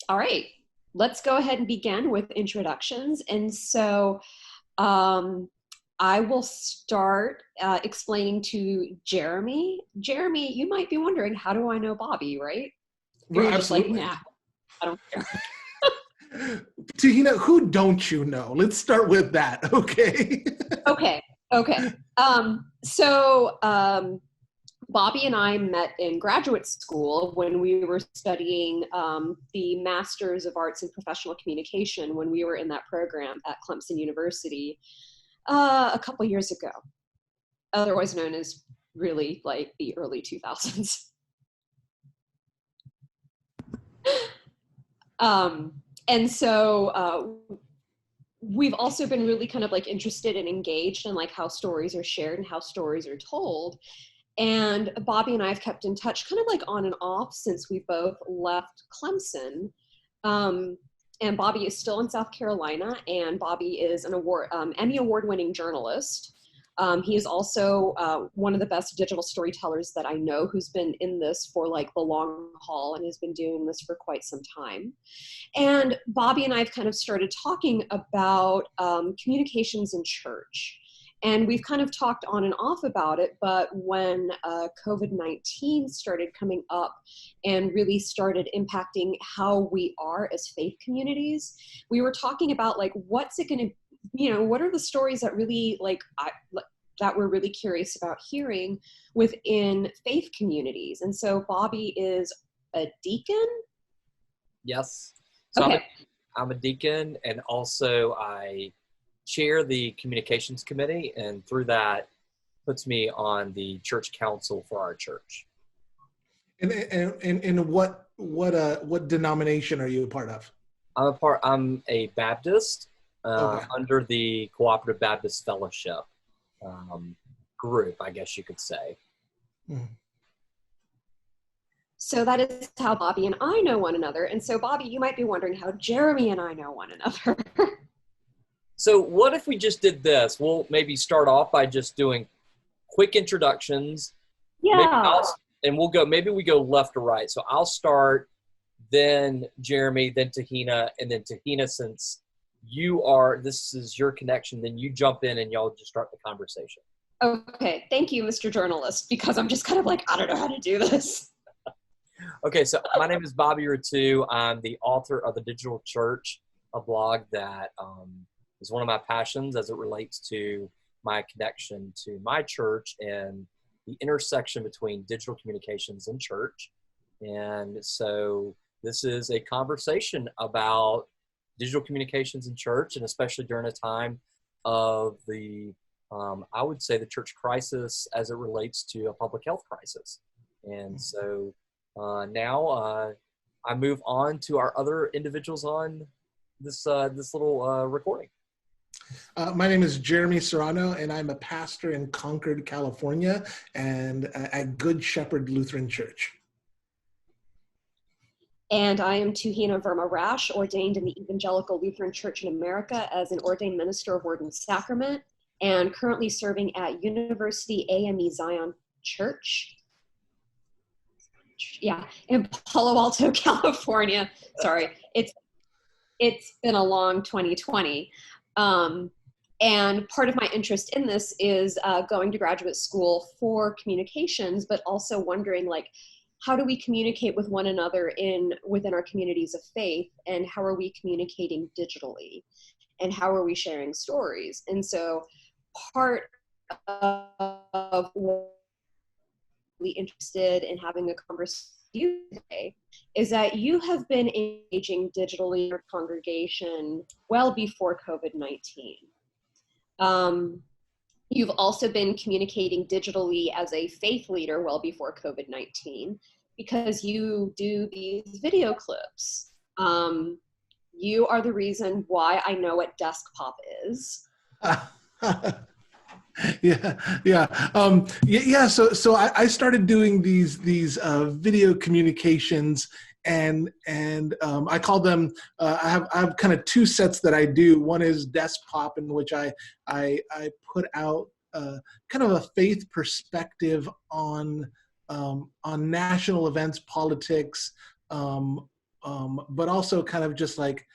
All right, let's go ahead and begin with introductions. And so I will start explaining to Jeremy. Jeremy, you might be wondering, how do I know Bobby, right? Well, You're just like, absolutely. nah, I don't care. Tuhina, who don't you know? Let's start with that, okay? Okay. So Bobby and I met in graduate school when we were studying the Masters of Arts in Professional Communication when we were in that program at Clemson University a couple years ago, otherwise known as really like the early 2000s. And so we've also been really kind of like interested and engaged in like how stories are shared and how stories are told. And Bobby and I have kept in touch kind of like on and off since we both left Clemson. And Bobby is still in South Carolina, and Bobby is an Emmy award-winning journalist. He is also one of the best digital storytellers that I know, who's been in this for like the long haul and has been doing this for quite some time. And Bobby and I have kind of started talking about communications in church. And we've kind of talked on and off about it, but when COVID-19 started coming up and really started impacting how we are as faith communities, we were talking about like, what's it going to, what are the stories that really that we're really curious about hearing within faith communities. And so Bobby is a deacon? Yes. So okay. I'm a deacon, and also I chair the communications committee, and through that puts me on the church council for our church. And what denomination are you a part of? I'm a Baptist Okay. under the Cooperative Baptist Fellowship group, I guess you could say. So that is how Bobby and I know one another. And so Bobby, you might be wondering how Jeremy and I know one another. So what if we just did this? We'll maybe start off by just doing quick introductions. Yeah. Maybe we go left to right. So I'll start, then Jeremy, then Tuhina, and then Tuhina, since this is your connection, then you jump in and y'all just start the conversation. Okay. Thank you, Mr. Journalist, because I'm just kind of like, I don't know how to do this. Okay. So my name is Bobby Rettew. I'm the author of the Digital Church, a blog that is one of my passions as it relates to my connection to my church and the intersection between digital communications and church. And so this is a conversation about digital communications in church, and especially during a time of I would say the church crisis as it relates to a public health crisis. And so now I move on to our other individuals on this little recording. My name is Jeremy Serrano, and I'm a pastor in Concord, California, and at Good Shepherd Lutheran Church. And I am Tuhina Rasche, ordained in the Evangelical Lutheran Church in America as an ordained minister of Word and Sacrament, and currently serving at University AME Zion Church. Yeah, in Palo Alto, California. Sorry, it's been a long 2020. And part of my interest in this is going to graduate school for communications, but also wondering like, how do we communicate with one another within our communities of faith, and how are we communicating digitally, and how are we sharing stories? And so part of what I'm really interested in having a conversation with you today is that you have been engaging digitally in your congregation well before COVID-19. You've also been communicating digitally as a faith leader well before COVID-19 because you do these video clips. You are the reason why I know what desk pop is. So I started doing these video communications, and I call them. I have kind of two sets that I do. One is desk pop, in which I put out kind of a faith perspective on national events, politics, but also kind of just like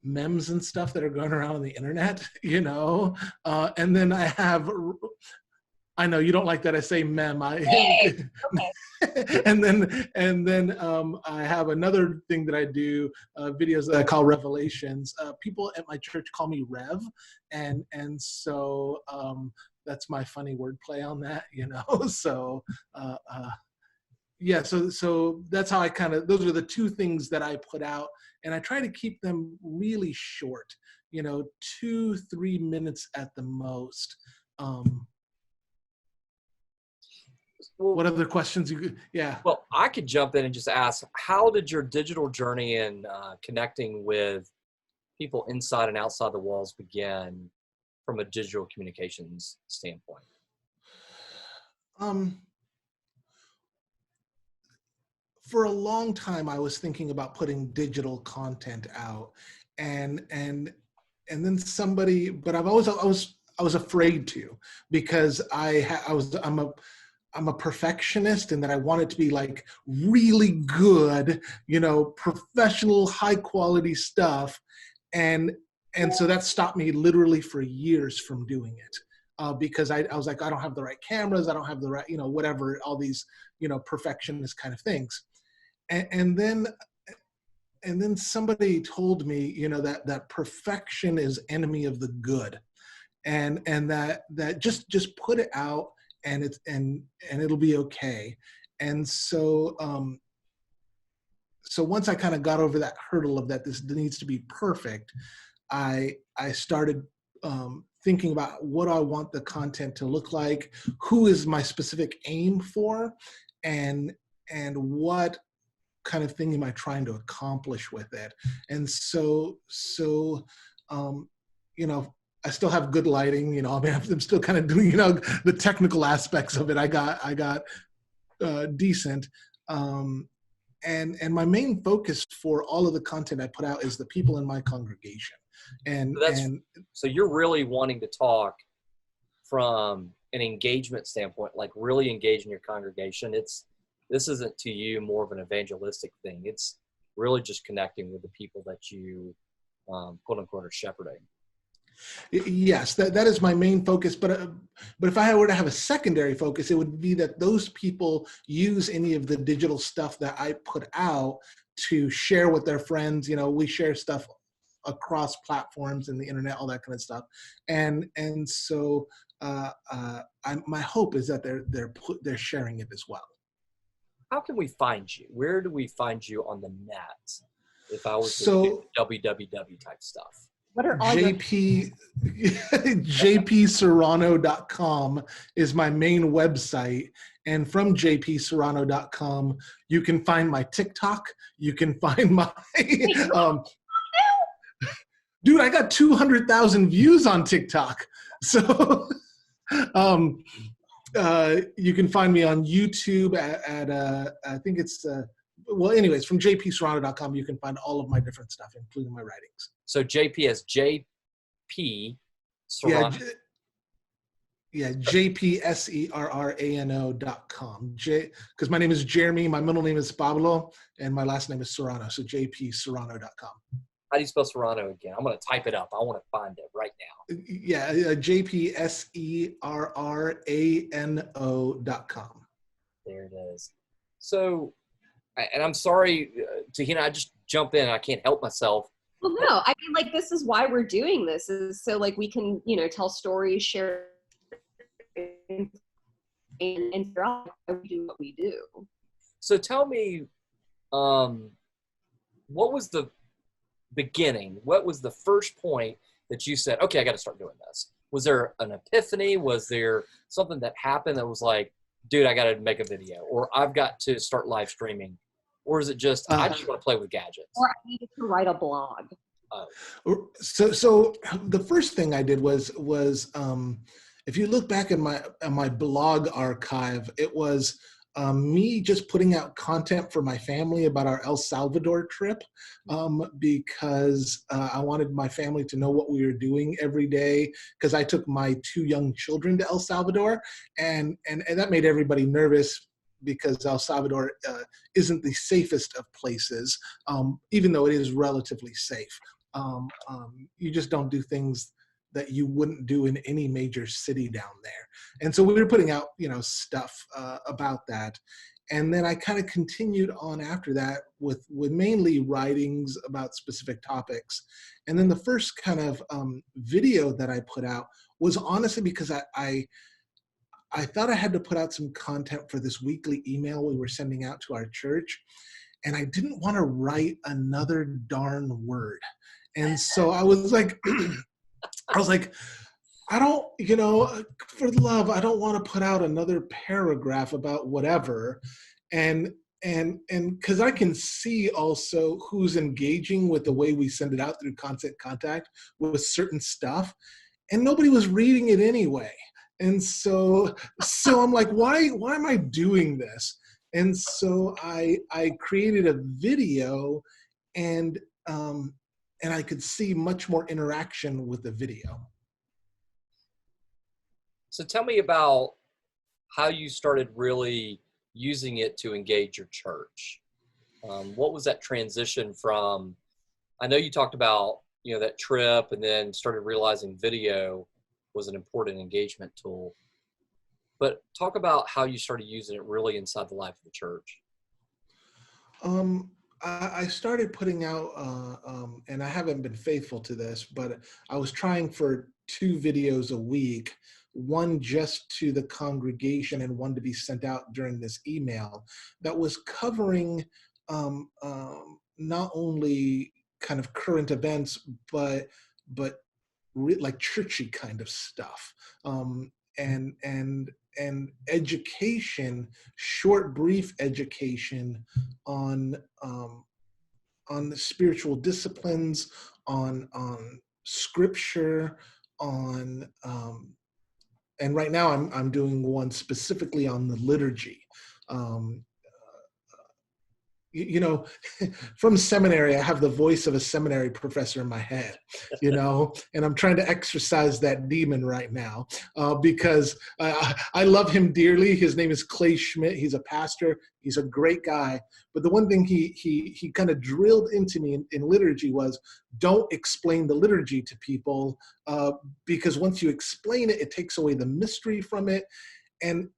memes and stuff that are going around on the internet, you know. And then I know you don't like that I say mem. Okay. and then I have another thing that I do, videos that I call Revelations. People at my church call me Rev, and so that's my funny wordplay on that, you know. So yeah, so that's how I those are the two things that I put out, and I try to keep them really short, you know, 2-3 minutes at the most. What other questions you could, yeah. Well, I could jump in and just ask, how did your digital journey in connecting with people inside and outside the walls begin from a digital communications standpoint? For a long time, I was thinking about putting digital content out, and then somebody, but I was afraid to, because I'm a perfectionist, and that I want it to be like really good, you know, professional, high quality stuff. And so that stopped me literally for years from doing it, because I was like, I don't have the right cameras. I don't have the right, you know, whatever, all these, you know, perfectionist kind of things. And then somebody told me, you know, that perfection is enemy of the good. And that just put it out, and it'll be okay. And so so once I kind of got over that hurdle of that this needs to be perfect, I started thinking about what I want the content to look like, who is my specific aim for, and what kind of thing am I trying to accomplish with it. And so you know, I still have good lighting, you know, I mean, I'm still kind of doing, you know, the technical aspects of it. I got decent. And my main focus for all of the content I put out is the people in my congregation. So you're really wanting to talk from an engagement standpoint, like really engage in your congregation. This isn't to you more of an evangelistic thing. It's really just connecting with the people that you quote unquote are shepherding. Yes, that is my main focus. But if I were to have a secondary focus, it would be that those people use any of the digital stuff that I put out to share with their friends. You know, we share stuff across platforms and the internet, all that kind of stuff. And so my hope is that they're sharing it as well. How can we find you? Where do we find you on the net? If I was to do www type stuff. What are all jpserrano.com is my main website. And from jpserrano.com, you can find my TikTok. You can find my, dude, I got 200,000 views on TikTok. So, you can find me on YouTube at I think it's, well, anyways, from jpserrano.com, you can find all of my different stuff, including my writings. So JP is JP Serrano. Yeah, jpserrano.com. Because my name is Jeremy, my middle name is Pablo, and my last name is Serrano. So jpserrano.com. How do you spell Serrano again? I'm going to type it up. I want to find it right now. Yeah, jpserrano.com. There it is. So, and I'm sorry, Tuhina, I just jump in. I can't help myself. Well, no, I mean, like, this is why we're doing this, is so, like, we can, you know, tell stories, share, and figure out why we do what we do. So tell me, what was the beginning? What was the first point that you said, okay, I got to start doing this? Was there an epiphany? Was there something that happened that was like, dude, I got to make a video, or I've got to start live streaming? Or is it just, I just want to play with gadgets? Or I needed to write a blog. So the first thing I did was if you look back at my blog archive, it was me just putting out content for my family about our El Salvador trip, because I wanted my family to know what we were doing every day, because I took my 2 young children to El Salvador, and that made everybody nervous. because El Salvador isn't the safest of places, even though it is relatively safe. You just don't do things that you wouldn't do in any major city down there. And so we were putting out, stuff about that. And then I kind of continued on after that with mainly writings about specific topics. And then the first kind of video that I put out was honestly because I thought I had to put out some content for this weekly email we were sending out to our church. And I didn't want to write another darn word. And so I was like, I don't, for love, I don't want to put out another paragraph about whatever. And because I can see also who's engaging with the way we send it out through constant contact with certain stuff, and nobody was reading it anyway. And so I'm like, why am I doing this? And so I created a video, and I could see much more interaction with the video. So tell me about how you started really using it to engage your church. What was that transition from? I know you talked about, that trip, and then started realizing video was an important engagement tool. But talk about how you started using it really inside the life of the church. I started putting out, and I haven't been faithful to this, but I was trying for 2 videos a week, one just to the congregation and one to be sent out during this email that was covering not only kind of current events, but like churchy kind of stuff, and education, short, brief education on the spiritual disciplines, on scripture, on and right now I'm doing one specifically on the liturgy. From seminary, I have the voice of a seminary professor in my head, and I'm trying to exercise that demon right now because I love him dearly. His name is Clay Schmidt. He's a pastor. He's a great guy. But the one thing he kind of drilled into me in liturgy was, don't explain the liturgy to people because once you explain it, it takes away the mystery from it. And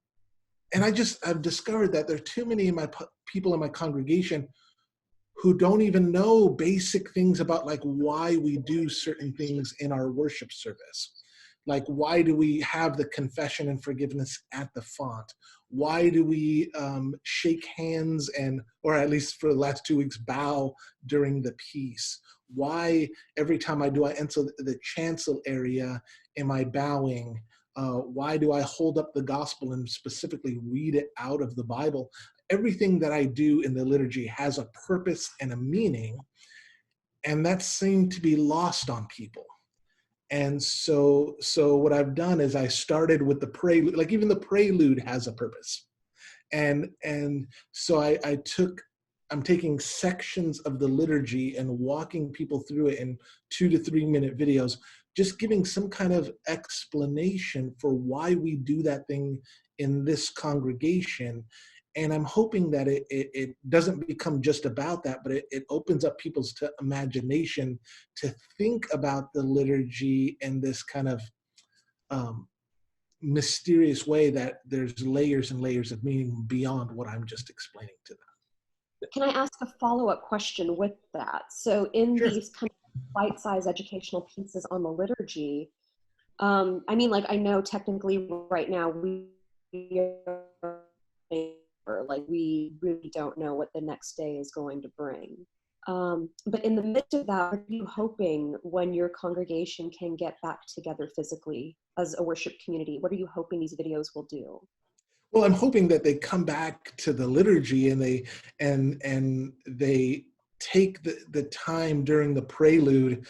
I've discovered that there are too many people in my congregation who don't even know basic things about like why we do certain things in our worship service. Like, why do we have the confession and forgiveness at the font? Why do we shake hands or at least for the last 2 weeks, bow during the peace? Why every time I enter the chancel area, am I bowing? Why do I hold up the gospel and specifically read it out of the Bible? Everything that I do in the liturgy has a purpose and a meaning, and that seemed to be lost on people. And so what I've done is I started with the prelude, like even the prelude has a purpose. And so I'm taking sections of the liturgy and walking people through it in 2 to 3 minute videos, just giving some kind of explanation for why we do that thing in this congregation. And I'm hoping that it doesn't become just about that, but it opens up people's imagination to think about the liturgy in this kind of mysterious way that there's layers and layers of meaning beyond what I'm just explaining to them. Can I ask a follow-up question with that? So in Sure. These kind of bite-sized educational pieces on the liturgy, I know technically right now we really don't know what the next day is going to bring. But in the midst of that, what are you hoping when your congregation can get back together physically as a worship community? What are you hoping these videos will do? Well, I'm hoping that they come back to the liturgy and they take the time during the prelude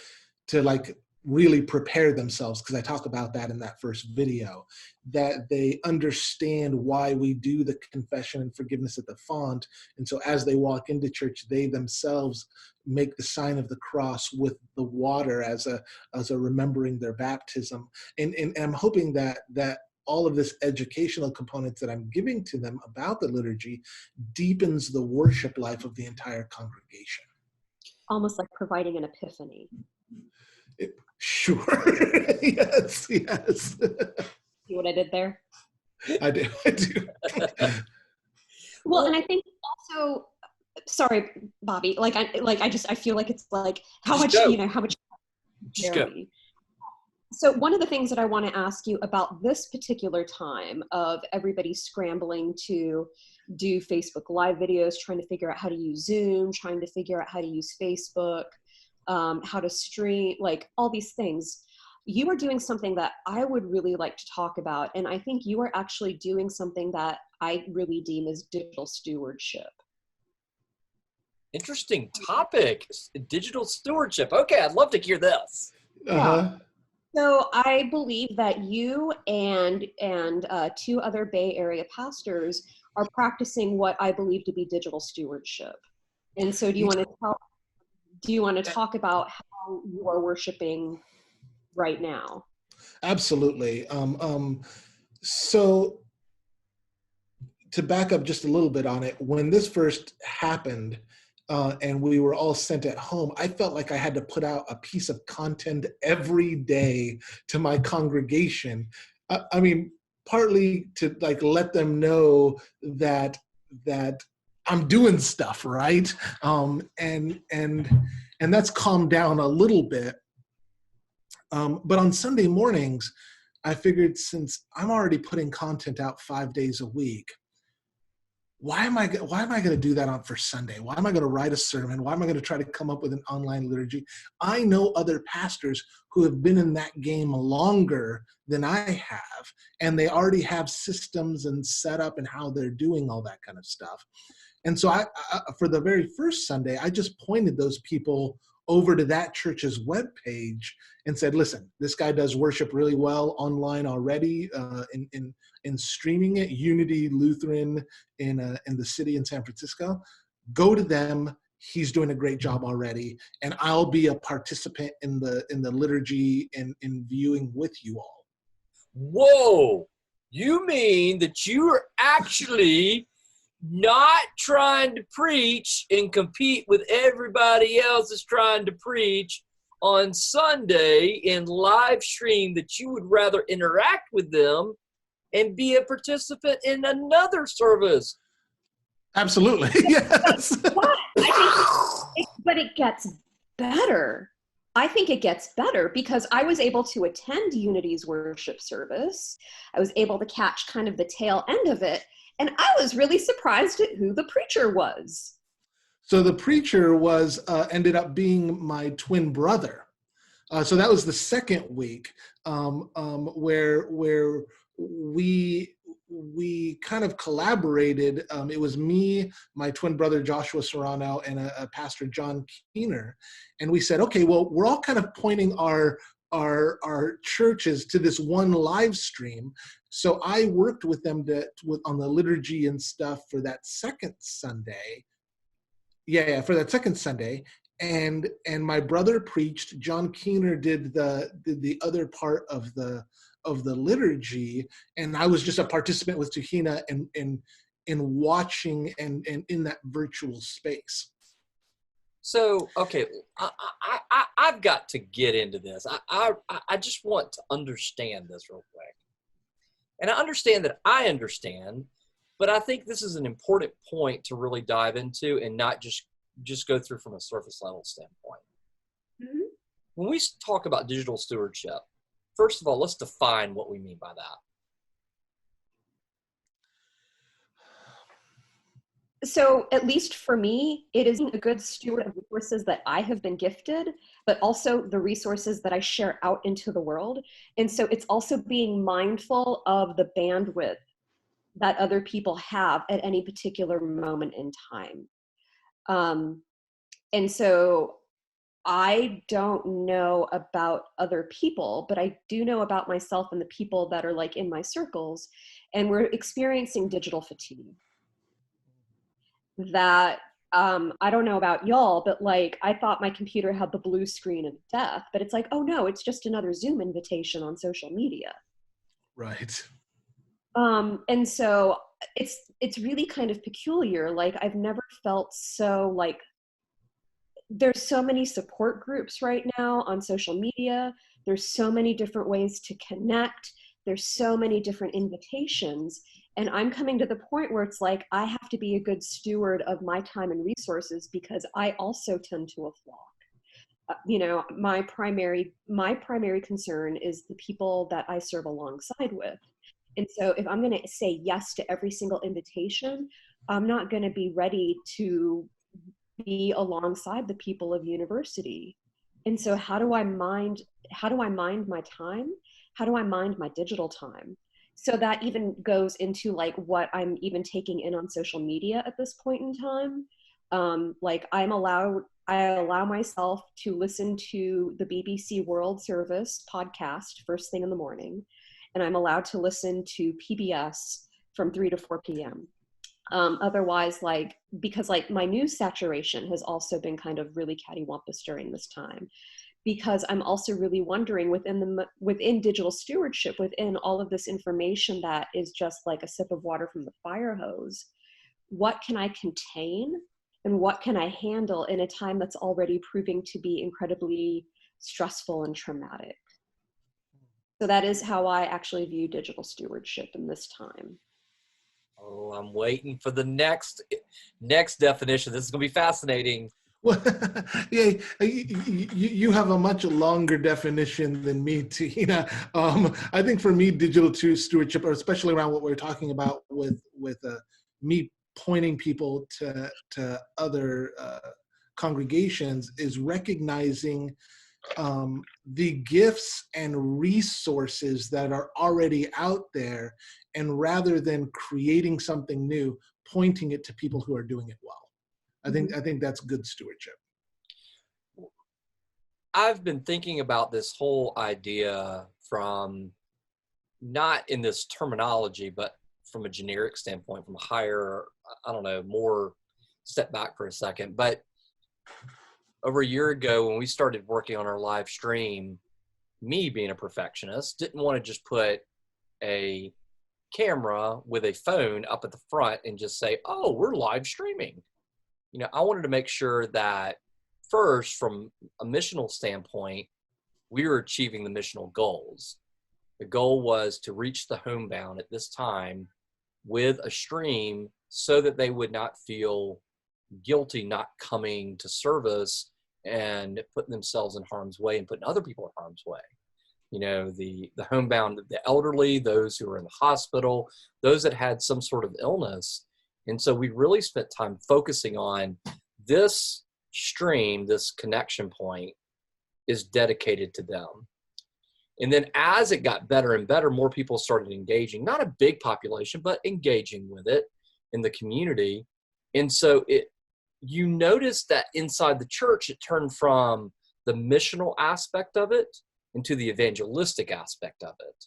to like really prepare themselves, because I talk about that in that first video, that they understand why we do the confession and forgiveness at the font. And so as they walk into church, they themselves make the sign of the cross with the water as a remembering their baptism. And I'm hoping that all of this educational components that I'm giving to them about the liturgy deepens the worship life of the entire congregation. Almost like providing an epiphany. Sure. Yes. See what I did there? I do. Well, and I think also, sorry, Bobby, I feel like it's like, how much. Just go. So one of the things that I want to ask you about this particular time of everybody scrambling to do Facebook Live videos, trying to figure out how to use Zoom, trying to figure out how to use Facebook, how to stream, like all these things. You are doing something that I would really like to talk about. And I think you are actually doing something that I really deem as digital stewardship. Interesting topic, digital stewardship. Okay, I'd love to hear this. Uh-huh. So I believe that you and two other Bay Area pastors are practicing what I believe to be digital stewardship. And so do you want to talk about how you are worshiping right now? Absolutely. So to back up just a little bit on it, when this first happened and we were all sent at home, I felt like I had to put out a piece of content every day to my congregation. I mean, partly to like let them know that I'm doing stuff, right? And that's calmed down a little bit. But on Sunday mornings, I figured since I'm already putting content out 5 days a week, why am I going to do that for Sunday? Why am I going to write a sermon? Why am I going to try to come up with an online liturgy? I know other pastors who have been in that game longer than I have, and they already have systems and setup and how they're doing all that kind of stuff. And so I for the very first Sunday, I just pointed those people over to that church's webpage and said, listen, this guy does worship really well online already in streaming it, Unity Lutheran in the city in San Francisco. Go to them. He's doing a great job already. And I'll be a participant in the liturgy and in viewing with you all. Whoa, you mean that you're actually not trying to preach and compete with everybody else is trying to preach on Sunday in live stream, that you would rather interact with them and be a participant in another service? Absolutely, yes. But it gets better. I think it gets better because I was able to attend Unity's worship service. I was able to catch kind of the tail end of it. And I was really surprised at who the preacher was. So the preacher ended up being my twin brother. So that was the second week where we kind of collaborated. It was me, my twin brother Joshua Serrano, and a pastor John Keener, and we said, okay, well, we're all kind of pointing our churches to this one live stream. So I worked with them on the liturgy and stuff for that second Sunday. Yeah, for that second Sunday. And my brother preached. John Keener did the other part of the liturgy, and I was just a participant with Tuhina in watching and in that virtual space. So, okay, I've got to get into this. I just want to understand this real quick. And I understand that I understand, but I think this is an important point to really dive into and not just go through from a surface level standpoint. Mm-hmm. When we talk about digital stewardship, first of all, let's define what we mean by that. So at least for me, it is a good steward of resources that I have been gifted, but also the resources that I share out into the world. And so it's also being mindful of the bandwidth that other people have at any particular moment in time. And so I don't know about other people, but I do know about myself and the people that are like in my circles, and we're experiencing digital fatigue. That I don't know about y'all, but like I thought my computer had the blue screen of death, but it's like, oh no, it's just another Zoom invitation on social media. Right. And so it's really kind of peculiar. Like, I've never felt so like, there's so many support groups right now on social media. There's so many different ways to connect. There's so many different invitations. And I'm coming to the point where it's like, I have to be a good steward of my time and resources, because I also tend to a flock. My primary concern is the people that I serve alongside with. And so if I'm going to say yes to every single invitation, I'm not going to be ready to be alongside the people of university. And so how do I mind my time? How do I mind my digital time? So that even goes into like what I'm even taking in on social media at this point in time. Like, I allow myself to listen to the BBC World Service podcast first thing in the morning, and I'm allowed to listen to PBS from 3 to 4 p.m. Otherwise, like, because like my news saturation has also been kind of really cattywampus during this time, because I'm also really wondering within digital stewardship, within all of this information that is just like a sip of water from the fire hose, what can I contain and what can I handle in a time that's already proving to be incredibly stressful and traumatic? So that is how I actually view digital stewardship in this time. Oh, I'm waiting for the next definition. This is going to be fascinating. Well, yeah, you have a much longer definition than me, Tuhina. I think for me, digital stewardship, or especially around what we're talking about with me pointing people to other congregations, is recognizing the gifts and resources that are already out there, and rather than creating something new, pointing it to people who are doing it well. I think that's good stewardship. I've been thinking about this whole idea from, not in this terminology, but from a generic standpoint, from a higher, I don't know, more step back for a second. But over a year ago, when we started working on our live stream, me being a perfectionist, didn't want to just put a camera with a phone up at the front and just say, oh, we're live streaming. I wanted to make sure that first, from a missional standpoint, we were achieving the missional goals. The goal was to reach the homebound at this time with a stream, so that they would not feel guilty not coming to service and putting themselves in harm's way and putting other people in harm's way. The homebound, the elderly, those who were in the hospital, those that had some sort of illness. And so we really spent time focusing on this stream, this connection point is dedicated to them. And then as it got better and better, more people started engaging, not a big population, but engaging with it in the community. And so you notice that inside the church, it turned from the missional aspect of it into the evangelistic aspect of it.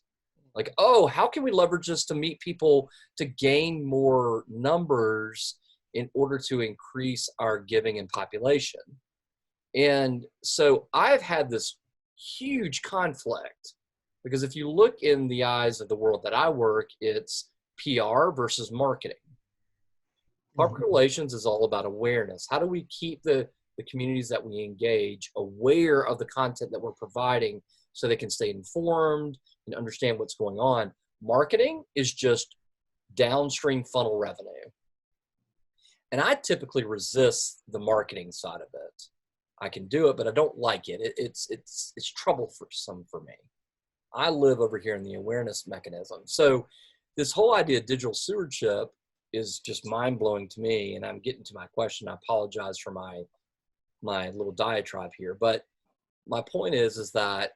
Like, oh, how can we leverage this to meet people, to gain more numbers in order to increase our giving and population? And so I've had this huge conflict, because if you look in the eyes of the world that I work, it's PR versus marketing. Public relations is all about awareness. How do we keep the communities that we engage aware of the content that we're providing, so they can stay informed and understand what's going on? Marketing is just downstream funnel revenue. And I typically resist the marketing side of it. I can do it, but I don't like it. It's troublesome for me. I live over here in the awareness mechanism. So this whole idea of digital stewardship is just mind-blowing to me. And I'm getting to my question. I apologize for my little diatribe here. But my point is that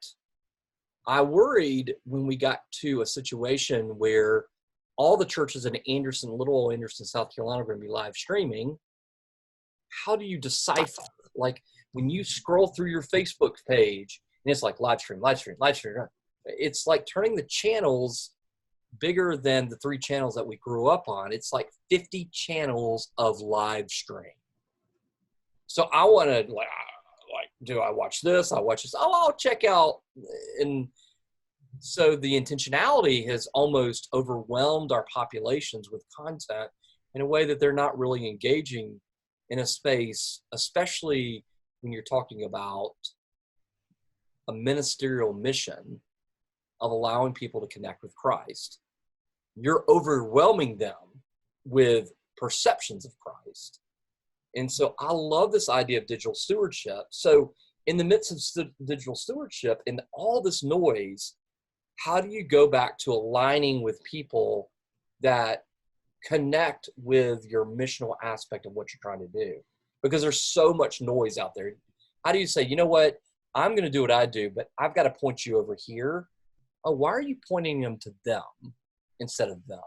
I worried when we got to a situation where all the churches in Anderson, little old Anderson, South Carolina, are going to be live streaming. How do you decipher? Like, when you scroll through your Facebook page and it's like live stream, it's like turning the channels bigger than the 3 channels that we grew up on. It's like 50 channels of live stream. So I want to do I watch this? I watch this. Oh, I'll check out. And So the intentionality has almost overwhelmed our populations with content in a way that they're not really engaging in a space, especially when you're talking about a ministerial mission of allowing people to connect with Christ. You're overwhelming them with perceptions of Christ. And so I love this idea of digital stewardship. So in the midst of digital stewardship and all this noise, how do you go back to aligning with people that connect with your missional aspect of what you're trying to do? Because there's so much noise out there. How do you say, you know what, I'm going to do what I do, but I've got to point you over here. Oh, why are you pointing them to them instead of them?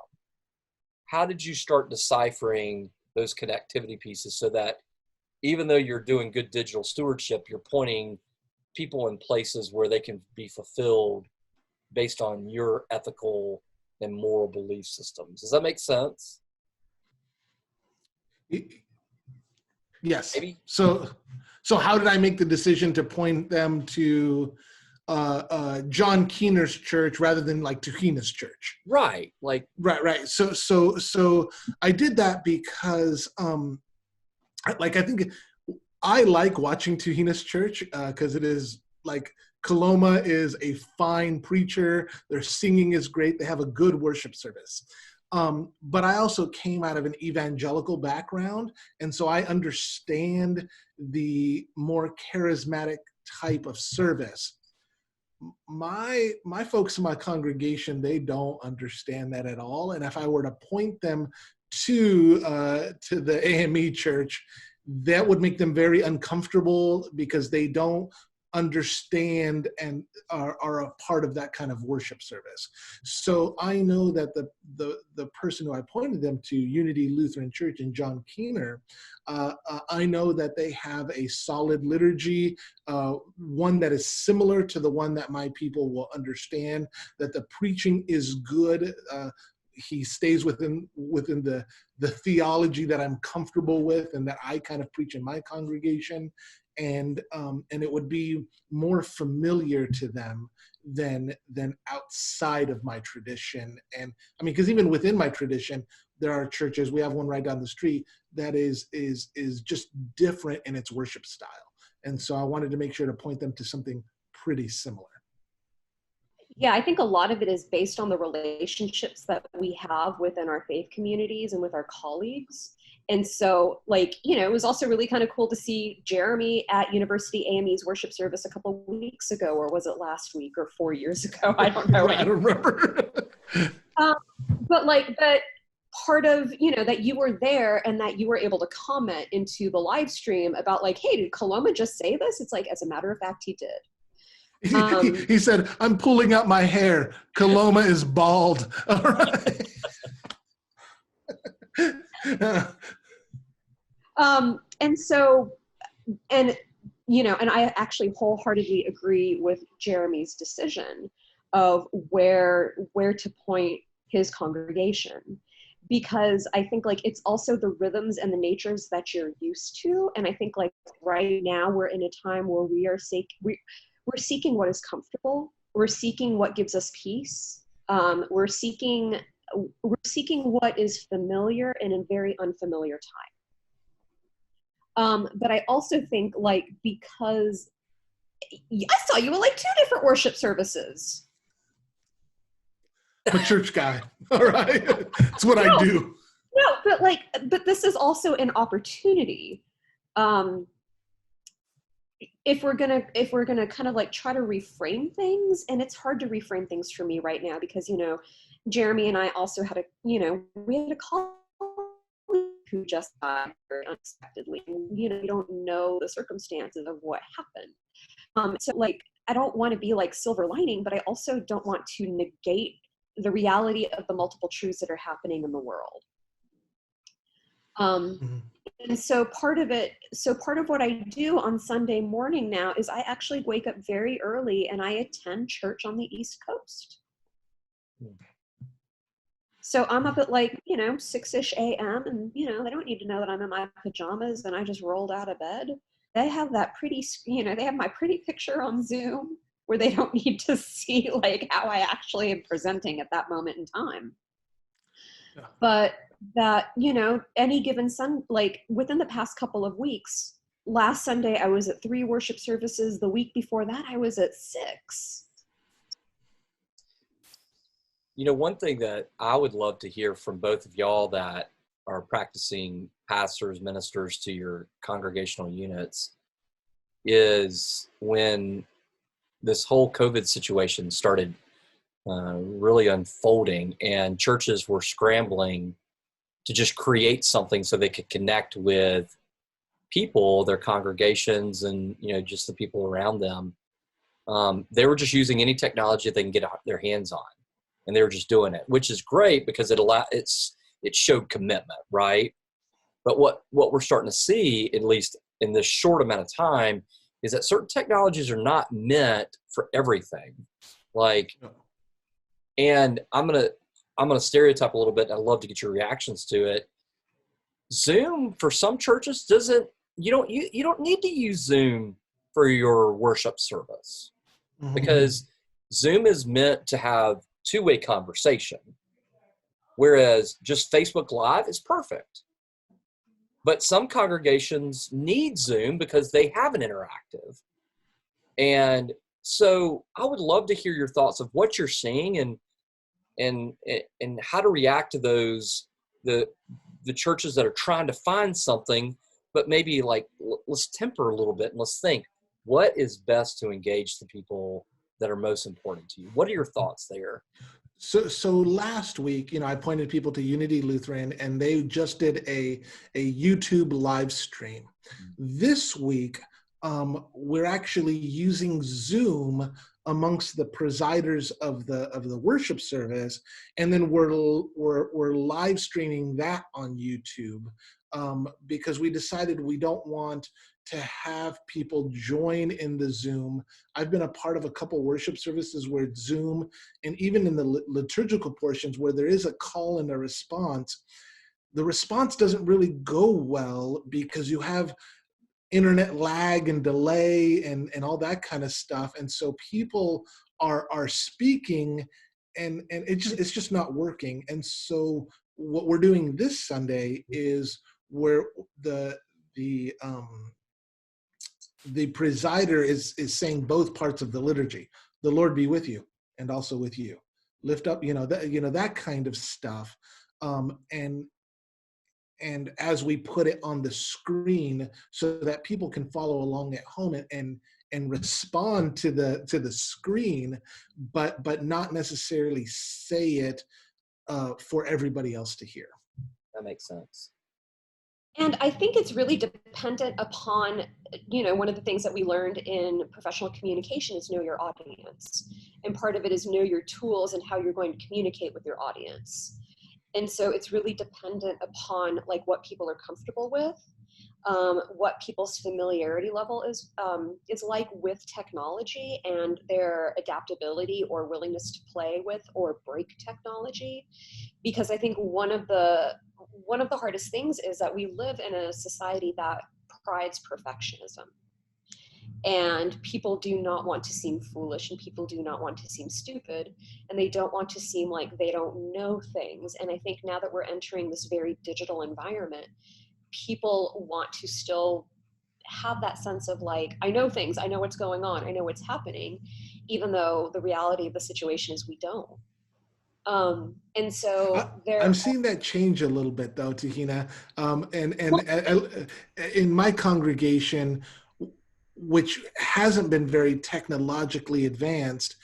How did you start deciphering those connectivity pieces so that even though you're doing good digital stewardship, you're pointing people in places where they can be fulfilled based on your ethical and moral belief systems? Does that make sense? Yes. Maybe. So how did I make the decision to point them to John Keener's church rather than like Tuhina's church? Right. Right. So I did that because I think I like watching Tuhina's church because it is like Coloma is a fine preacher. Their singing is great. They have a good worship service. But I also came out of an evangelical background, and so I understand the more charismatic type of service. My folks in my congregation, they don't understand that at all. And if I were to point them to the AME church, that would make them very uncomfortable because they don't understand and are a part of that kind of worship service. So I know that the person who I pointed them to, Unity Lutheran Church in John Keener, I know that they have a solid liturgy, one that is similar to the one that my people will understand, that the preaching is good. He stays within the theology that I'm comfortable with and that I kind of preach in my congregation. And it would be more familiar to them than outside of my tradition. And I mean, because even within my tradition, there are churches. We have one right down the street that is just different in its worship style. And so I wanted to make sure to point them to something pretty similar. Yeah, I think a lot of it is based on the relationships that we have within our faith communities and with our colleagues. And so, like, you know, it was also really kind of cool to see Jeremy at University AME's worship service a couple of weeks ago, or was it last week or 4 years ago? I don't know. I don't remember. But part of, you know, that you were there and that you were able to comment into the live stream about like, hey, did Coloma just say this? It's like, as a matter of fact, he did. He said, I'm pulling out my hair. Coloma is bald. All right. And so, and, you know, and I actually wholeheartedly agree with Jeremy's decision of where to point his congregation, because I think like it's also the rhythms and the natures that you're used to. And I think like right now we're in a time where we're seeking what is comfortable. We're seeking what gives us peace. We're seeking what is familiar in a very unfamiliar time. But I also think like, because I saw you at like 2 different worship services. I'm a church guy. All right. That's what I do. No, but this is also an opportunity. If we're gonna kind of like try to reframe things, and it's hard to reframe things for me right now because, you know, Jeremy and I also had we had a colleague who just died very unexpectedly. You know, we don't know the circumstances of what happened. So like, I don't want to be like silver lining, but I also don't want to negate the reality of the multiple truths that are happening in the world. And so part of what I do on Sunday morning now is I actually wake up very early and I attend church on the East Coast. So I'm up at like, 6-ish a.m. and, they don't need to know that I'm in my pajamas and I just rolled out of bed. They have that pretty, they have my pretty picture on Zoom where they don't need to see like how I actually am presenting at that moment in time. Yeah. But that, you know, any given like within the past couple of weeks, last Sunday I was at 3 worship services. The week before that I was at 6. You know, one thing that I would love to hear from both of y'all that are practicing pastors, ministers to your congregational units is when this whole COVID situation started really unfolding and churches were scrambling to just create something so they could connect with people, their congregations, and, you know, just the people around them. They were just using any technology that they can get their hands on, and they were just doing it, which is great because it showed commitment, right? But what we're starting to see, at least in this short amount of time, is that certain technologies are not meant for everything. Like, and I'm gonna stereotype a little bit, and I'd love to get your reactions to it. Zoom for some churches you don't need to use Zoom for your worship service, because Zoom is meant to have two-way conversation, whereas just Facebook Live is perfect. But some congregations need Zoom because they have an interactive. And so I would love to hear your thoughts of what you're seeing and how to react to those, the churches that are trying to find something, but maybe like, let's temper a little bit and let's think, what is best to engage the people that are most important to you? What are your thoughts there? So last week, you know, I pointed people to Unity Lutheran, and they just did a YouTube live stream. This week, we're actually using Zoom amongst the presiders of the worship service, and then we're live streaming that on YouTube, because we decided we don't want to have people join in the Zoom. I've been a part of a couple worship services where Zoom, and even in the liturgical portions where there is a call and a response, the response doesn't really go well because you have internet lag and delay and all that kind of stuff. And so people are speaking and it's just not working. And so what we're doing this Sunday is where the presider is saying both parts of the liturgy. The Lord be with you and also with you. Lift up, that kind of stuff. And as we put it on the screen so that people can follow along at home and respond to the screen, but not necessarily say it for everybody else to hear. That makes sense. And I think it's really dependent upon, one of the things that we learned in professional communication is know your audience. And part of it is know your tools and how you're going to communicate with your audience. And so it's really dependent upon like what people are comfortable with, what people's familiarity level is like with technology and their adaptability or willingness to play with or break technology. Because I think one of the hardest things is that we live in a society that prides perfectionism. And people do not want to seem foolish, and people do not want to seem stupid, and they don't want to seem like they don't know things. And I think now that we're entering this very digital environment, people want to still have that sense of like, I know things, I know what's going on, I know what's happening, even though the reality of the situation is we don't. And so I'm seeing that change a little bit though, Tuhina. In my congregation, which hasn't been very technologically advanced,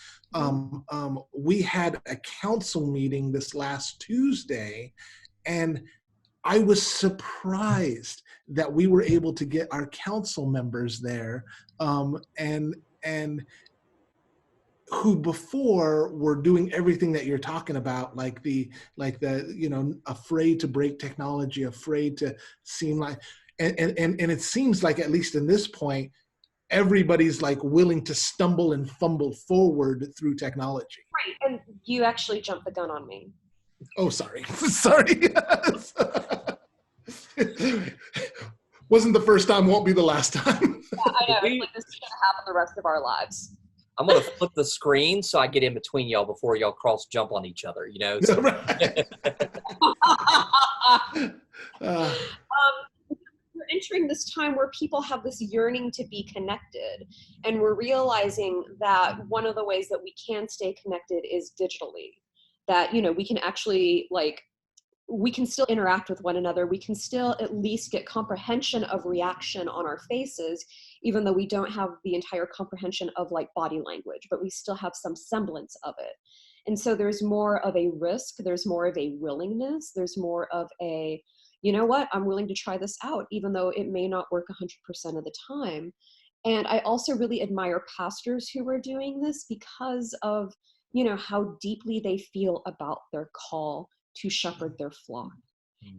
we had a council meeting this last Tuesday, and I was surprised that we were able to get our council members there, and who before were doing everything that you're talking about, like the afraid to break technology, afraid to seem like, and it seems like, at least in this point, everybody's like willing to stumble and fumble forward through technology. Right, and you actually jumped the gun on me. Oh, sorry. Sorry. Wasn't the first time, won't be the last time. Yeah, I know. Like, this is going to happen the rest of our lives. I'm going to flip the screen so I get in between y'all before y'all cross jump on each other, you know? So. We're entering this time where people have this yearning to be connected, and we're realizing that one of the ways that we can stay connected is digitally. That, you know, we can actually, like, we can still interact with one another. We can still at least get comprehension of reaction on our faces, even though we don't have the entire comprehension of like body language, but we still have some semblance of it. And so there's more of a risk, there's more of a willingness, there's more of a, you know what, I'm willing to try this out, even though it may not work 100% of the time. And I also really admire pastors who are doing this because of, you know, how deeply they feel about their call to shepherd their flock.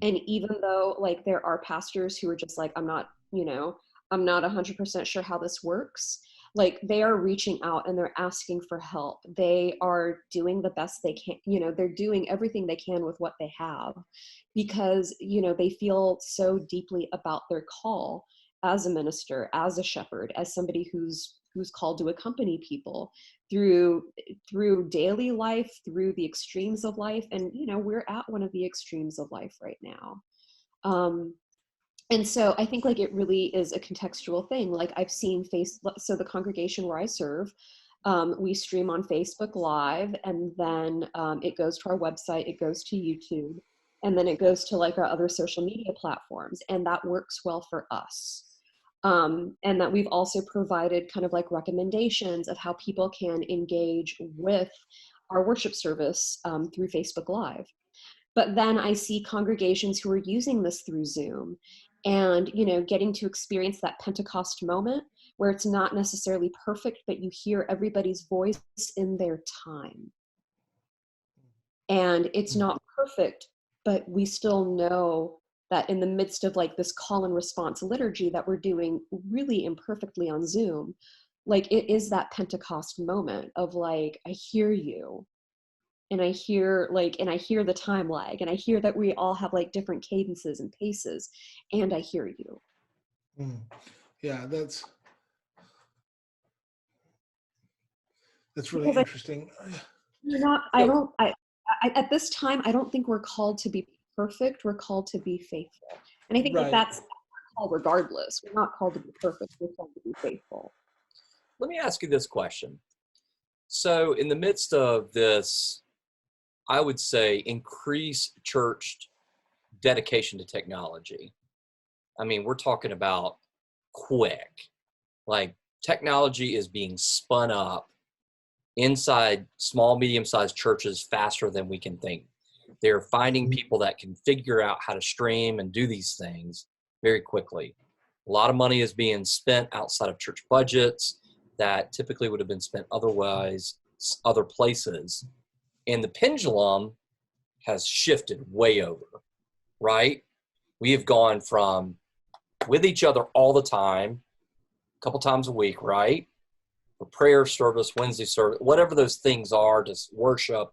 And even though like there are pastors who are just like, I'm not 100% sure how this works, like they are reaching out and they're asking for help. They are doing the best they can, you know, they're doing everything they can with what they have, because, you know, they feel so deeply about their call as a minister, as a shepherd, as somebody who's called to accompany people through daily life, through the extremes of life. And, you know, we're at one of the extremes of life right now. And so I think like it really is a contextual thing. Like I've seen so the congregation where I serve, we stream on Facebook Live, and then it goes to our website, it goes to YouTube, and then it goes to like our other social media platforms. And that works well for us. And that we've also provided kind of like recommendations of how people can engage with our worship service through Facebook Live. But then I see congregations who are using this through Zoom and, you know, getting to experience that Pentecost moment where it's not necessarily perfect, but you hear everybody's voice in their time. And it's not perfect, but we still know that in the midst of like this call and response liturgy that we're doing really imperfectly on Zoom, like it is that Pentecost moment of like, I hear you. And I hear the time lag, and I hear that we all have like different cadences and paces, and I hear you. Yeah, that's really interesting. At this time, I don't think we're called to be perfect. We're called to be faithful. And I think that's called regardless. We're not called to be perfect. We're called to be faithful. Let me ask you this question. So in the midst of this, I would say increase church dedication to technology. I mean, we're talking about quick. Like technology is being spun up inside small, medium-sized churches faster than we can think. They're finding people that can figure out how to stream and do these things very quickly. A lot of money is being spent outside of church budgets that typically would have been spent otherwise other places. And the pendulum has shifted way over, right? We have gone from with each other all the time, a couple times a week, right? For prayer service, Wednesday service, whatever those things are, just worship.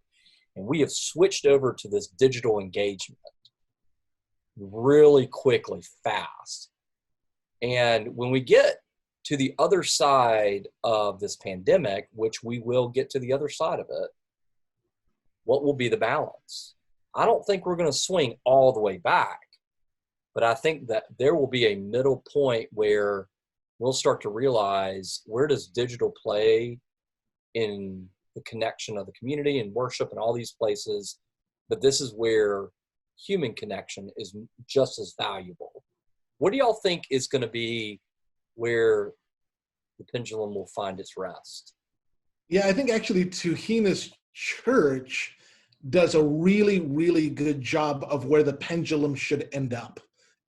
And we have switched over to this digital engagement really quickly, fast. And when we get to the other side of this pandemic, which we will get to the other side of it, what will be the balance? I don't think we're going to swing all the way back, but I think that there will be a middle point where we'll start to realize, where does digital play in the connection of the community and worship and all these places? But this is where human connection is just as valuable. What do y'all think is going to be where the pendulum will find its rest? Yeah, I think actually Tuhina's church does a really, really good job of where the pendulum should end up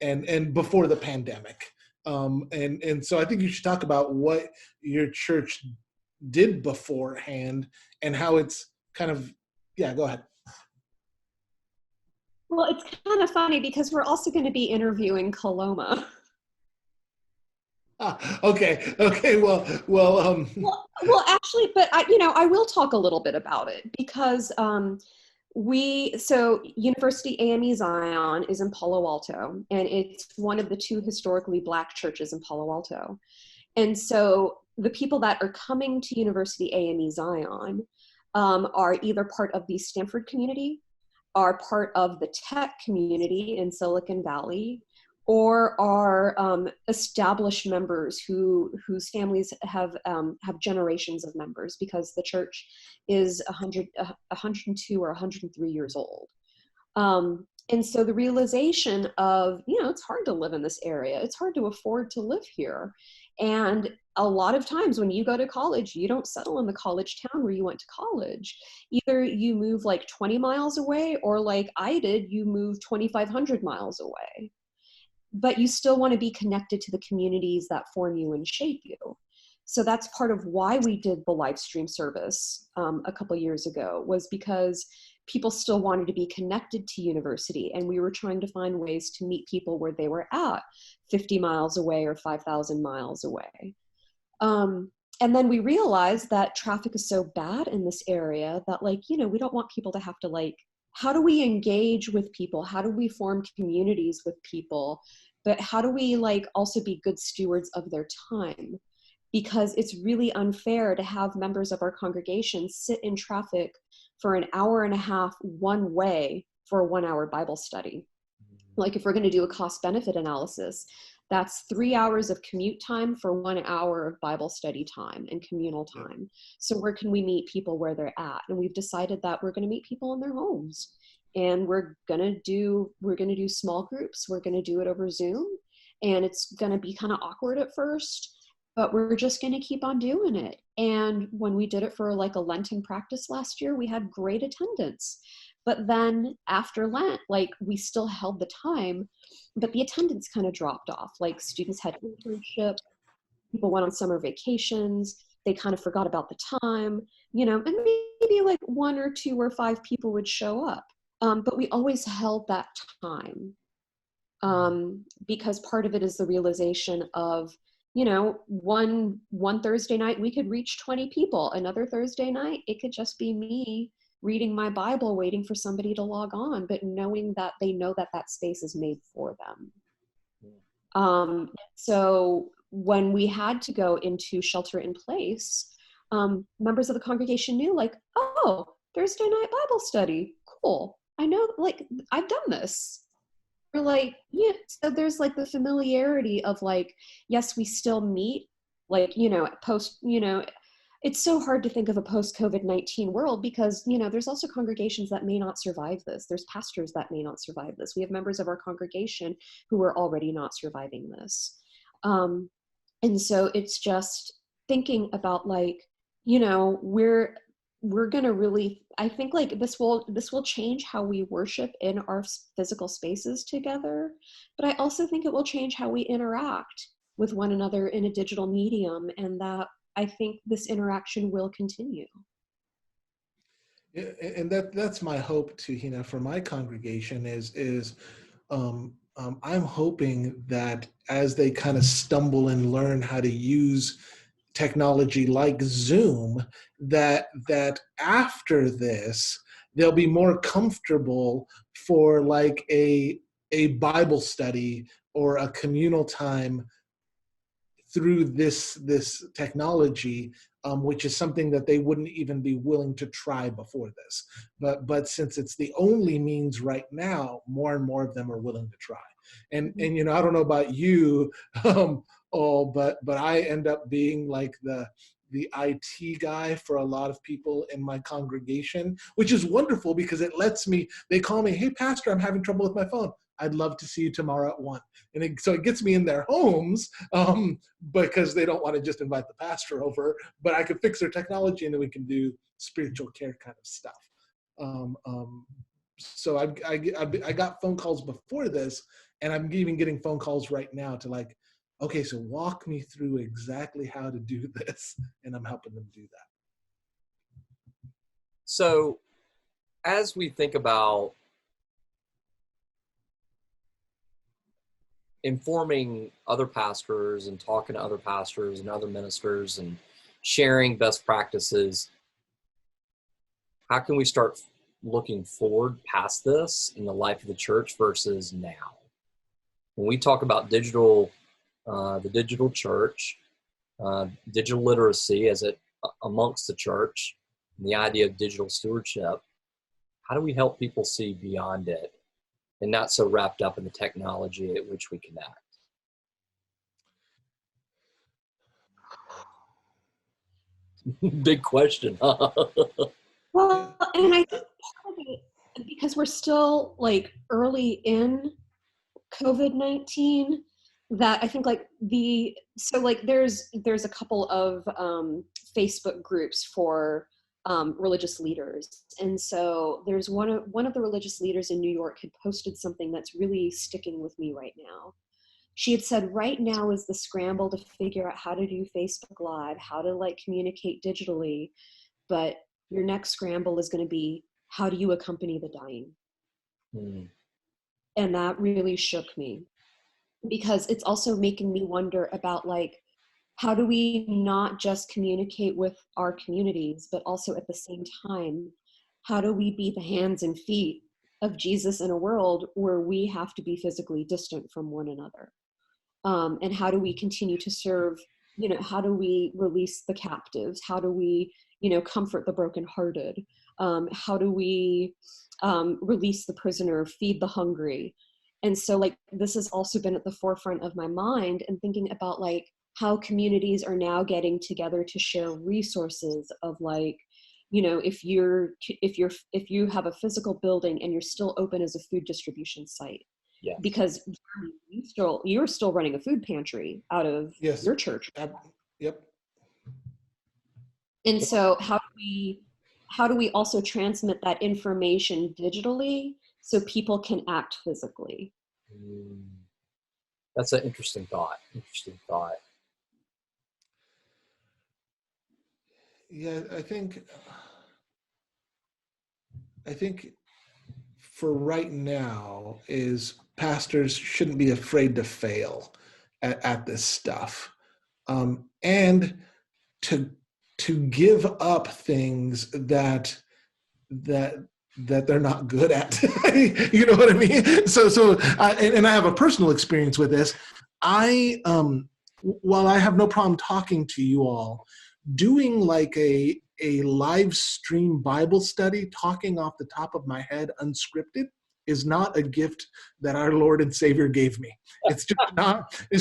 and before the pandemic. And so I think you should talk about what your church did beforehand and how it's kind of, yeah, go ahead. Well, it's kind of funny because we're also going to be interviewing Coloma. Okay. Well, actually, but I will talk a little bit about it because University AME Zion is in Palo Alto, and it's one of the two historically Black churches in Palo Alto. And so the people that are coming to University AME Zion are either part of the Stanford community, are part of the tech community in Silicon Valley, or are established members whose families have generations of members, because the church is 102 or 103 years old. And so the realization of, it's hard to live in this area. It's hard to afford to live here. And a lot of times when you go to college, you don't settle in the college town where you went to college. Either you move like 20 miles away, or like I did, you move 2,500 miles away. But you still want to be connected to the communities that form you and shape you. So that's part of why we did the live stream service a couple of years ago, was because people still wanted to be connected to university, and we were trying to find ways to meet people where they were at, 50 miles away or 5,000 miles away. And then we realized that traffic is so bad in this area that, like, we don't want people to have to, like, how do we engage with people? How do we form communities with people? But how do we, like, also be good stewards of their time? Because it's really unfair to have members of our congregation sit in traffic for an hour and a half one way for a 1 hour Bible study. Like, if we're going to do a cost benefit analysis, that's 3 hours of commute time for 1 hour of Bible study time and communal time. So where can we meet people where they're at? And we've decided that we're going to meet people in their homes, and we're going to do small groups. We're going to do it over Zoom, and it's going to be kind of awkward at first, but we're just going to keep on doing it. And when we did it for like a Lenten practice last year, we had great attendance. But then after Lent, like, we still held the time, but the attendance kind of dropped off. Like, students had internship, people went on summer vacations, they kind of forgot about the time, and maybe like 1 or 2 or 5 people would show up. But we always held that time because part of it is the realization of, one Thursday night we could reach 20 people. Another Thursday night, it could just be me reading my Bible, waiting for somebody to log on, but knowing that they know that that space is made for them. So when we had to go into shelter in place, members of the congregation knew, like, oh, Thursday night Bible study, cool. I know, like, I've done this. We're like, yeah, so there's like the familiarity of, like, yes, we still meet, like, post, it's so hard to think of a post-COVID-19 world because, there's also congregations that may not survive this. There's pastors that may not survive this. We have members of our congregation who are already not surviving this. And so it's just thinking about, like, we're going to really, I think, like, this will change how we worship in our physical spaces together. But I also think it will change how we interact with one another in a digital medium, and that I think this interaction will continue. Yeah, and that's my hope, Tuhina, for my congregation is I'm hoping that as they kind of stumble and learn how to use technology like Zoom, that after this they'll be more comfortable for like a Bible study or a communal time through this technology, which is something that they wouldn't even be willing to try before this. But since it's the only means right now, more and more of them are willing to try. And I don't know about you, but I end up being like the IT guy for a lot of people in my congregation, which is wonderful because it lets me, they call me, hey, pastor, I'm having trouble with my phone. I'd love to see you tomorrow at 1. And so it gets me in their homes because they don't want to just invite the pastor over, but I could fix their technology and then we can do spiritual care kind of stuff. So I got phone calls before this, and I'm even getting phone calls right now to like, okay, so walk me through exactly how to do this. And I'm helping them do that. So as we think about informing other pastors and talking to other pastors and other ministers and sharing best practices, how can we start looking forward past this in the life of the church versus now? When we talk about digital, the digital church, digital literacy as it amongst the church, and the idea of digital stewardship. How do we help people see beyond it and not so wrapped up in the technology at which we connect? Big question, huh? Well, and I think part of it, because we're still like early in COVID-19, that I think like there's a couple of Facebook groups for religious leaders, and so there's one of the religious leaders in New York had posted something that's really sticking with me right now. She had said, right now is the scramble to figure out how to do Facebook Live, how to like communicate digitally, but your next scramble is going to be, how do you accompany the dying? Mm. And that really shook me, because it's also making me wonder about like, how do we not just communicate with our communities, but also at the same time, how do we be the hands and feet of Jesus in a world where we have to be physically distant from one another? And how do we continue to serve, how do we release the captives? How do we, comfort the brokenhearted? How do we release the prisoner, feed the hungry? And so like, this has also been at the forefront of my mind, and thinking about like how communities are now getting together to share resources of like, if you have a physical building and you're still open as a food distribution site. Yeah. Because you're still running a food pantry out of your church. Yep. And so how do we also transmit that information digitally so people can act physically? That's an interesting thought. Yeah, I think for right now is pastors shouldn't be afraid to fail at this stuff, and to give up things that they're not good at. You know what I mean? So and I have a personal experience with this. While I have no problem talking to you all, doing like a live stream Bible study, talking off the top of my head, unscripted, is not a gift that our Lord and Savior gave me. It's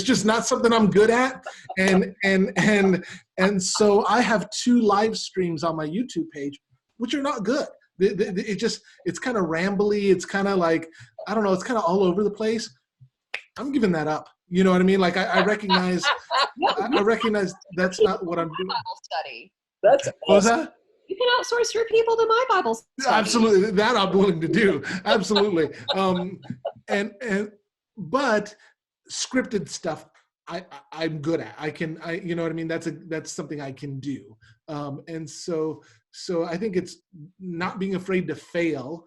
just not something I'm good at. And so I have 2 live streams on my YouTube page, which are not good. It's kind of rambly. It's kind of like, I don't know, it's kind of all over the place. I'm giving that up. You know what I mean? Like I recognize, I recognize that's not what I'm doing. Bible study. That's What was that? You can outsource your people to my Bible study. Absolutely, that I'm willing to do. Absolutely. But scripted stuff, I'm good at. You know what I mean? That's something I can do. And so I think it's not being afraid to fail,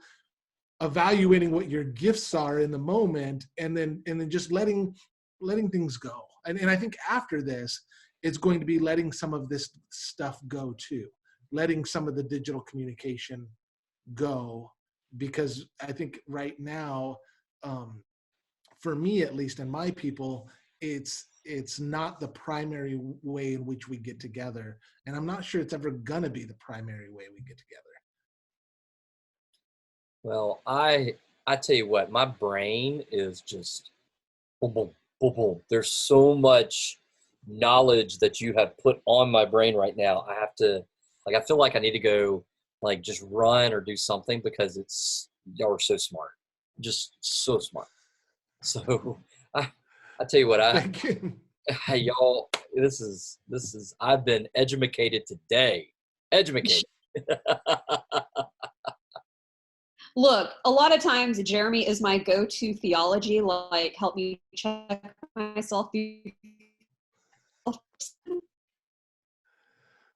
evaluating what your gifts are in the moment, and then just letting things go. And I think after this, it's going to be letting some of this stuff go too, letting some of the digital communication go, because I think right now, for me at least, and my people, it's not the primary way in which we get together, and I'm not sure it's ever gonna be the primary way we get together. Well, I tell you what, my brain is just boom, boom, boom, boom. There's so much knowledge that you have put on my brain right now. I have to, like, I feel like I need to go, like, just run or do something, because y'all are so smart, just so smart. So I tell you what, Thank you. hey, y'all, this is, I've been edumacated today. Edumacated. Look, a lot of times Jeremy is my go-to theology, like help me check myself.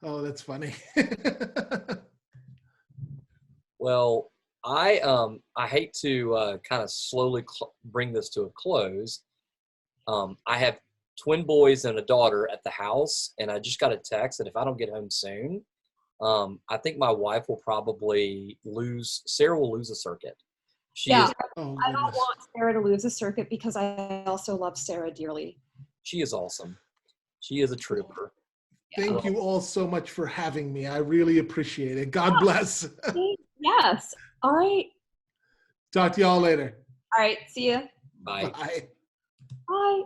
Oh, that's funny. Well, I hate to kind of slowly bring this to a close. I have twin boys and a daughter at the house, and I just got a text that if I don't get home soon, I think my wife will probably Sarah will lose a circuit. I don't want Sarah to lose a circuit, because I also love Sarah dearly. She is awesome. She is a trooper. Thank you all so much for having me. I really appreciate it. God bless. Yes. All right. Talk to y'all later. All right. See ya. Bye. Bye. Bye.